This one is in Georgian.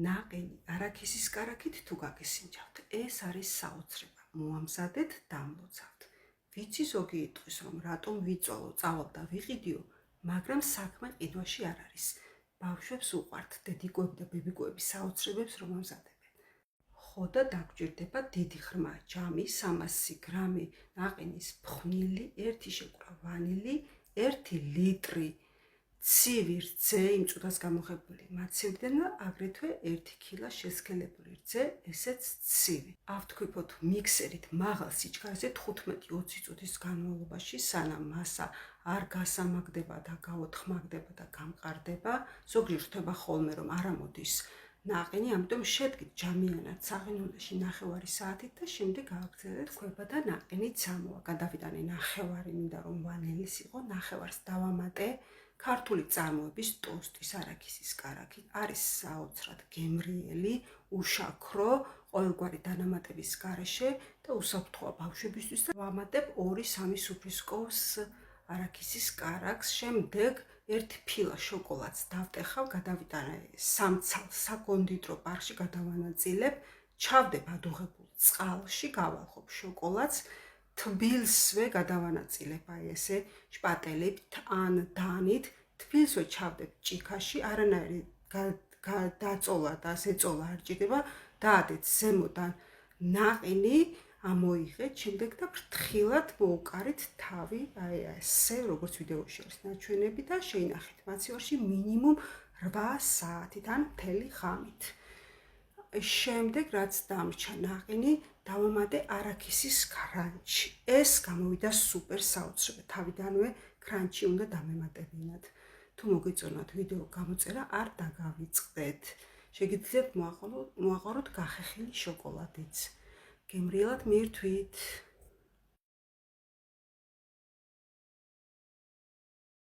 ნაყინი არაქისის კარაქით თუ გაგესინჯავთ, ეს არის საოცრება. მოამზადეთ, დამლოცავთ. ვიცი ზოგი იტყვის, რომ რატომ ვიწოლო, წავალ და ვიყიდიო, მაგრამ საქმე ყიდვაში არ არის. ბავშვებს უყვართ დედიკოები და ბებიკოები საოცრებებს რომ ამზადებენ. ხო და დაგჭირდება დიდი ხრმა, ჯამი, 300 გრამი ნაყინის ფხვნილი, 1 შეკვრა ვანილი, 1 ლიტრი ცივი რძე, იმ წუთას გამოხებული მაცივიდან და აგრეთვე 1 კილა შესქელებული რძე, ესეც ცივი. ავთქვიფოთ მიქსერით მაღალ სიჩქარეზე 15-20 წუთის განმავლობაში, სანამ მასა არ გასამაგდება და გაოთხმაგდება და გამყარდება. ზოგჯერ ხდება ხოლმე, რომ არ ამოდის ნაყინი, ამიტომ შედგით ჯამიანად საღინულში 9 საათით და შემდეგ გააგრძელეთ კვება და ნაყინი წამოვა. გადავიტანე 9, მინდა რომ ვანილის იყო, 9-ს დავამატე. ქართული წარმოების ტოსტის არაქისის კარაქი არის საოცრად გემრიელი, უშაქრო, ყოველგვარი დანამატების გარეშე და უსაფრთხოა ბავშვებისთვის და ვამატებ 2-3 სუფრისკოვს არაქისის კარაქს. შემდეგ 1 ფილა შოკოლადს დავტეხავ, გადავიტანე 3 ცალს საკონდიტრო პარკში გადავანაწილებ, ჩავდებ ადუღებულ წყალში, გავალხობ შოკოლადს, თბილსვე გადავანაწილებ აი ესე შპატელით ან დანით, თბილსვე ჩავდებ ჭიქაში, არანაირი დაწოლა და ზეწოლა არ ჭირდება, დაადეთ ზემოდან ნაყინი, ამოიღეთ, შემდეგ და ფრთხილად მოუკარით თავი, აი ესე, როგორც ვიდეოში არის ნაჩვენები და შეინახეთ მაცივარში მინიმუმ 8 საათით ან მთელი ღამით. შემდეგ რაც დამრჩა ნაყინი, დავამატე არაქისის კრანჩი. ეს გამოვიდა სუპერ საოცრება. თავიდანვე კრანჩი უნდა დამემატებინათ. თუ მოგეწონათ ვიდეო გამოწერა, არ დაგავიწყდეთ. შეგიძლიათ მოაყოლოთ გახეხილი შოკოლადიც. გემრიელად მირთვით.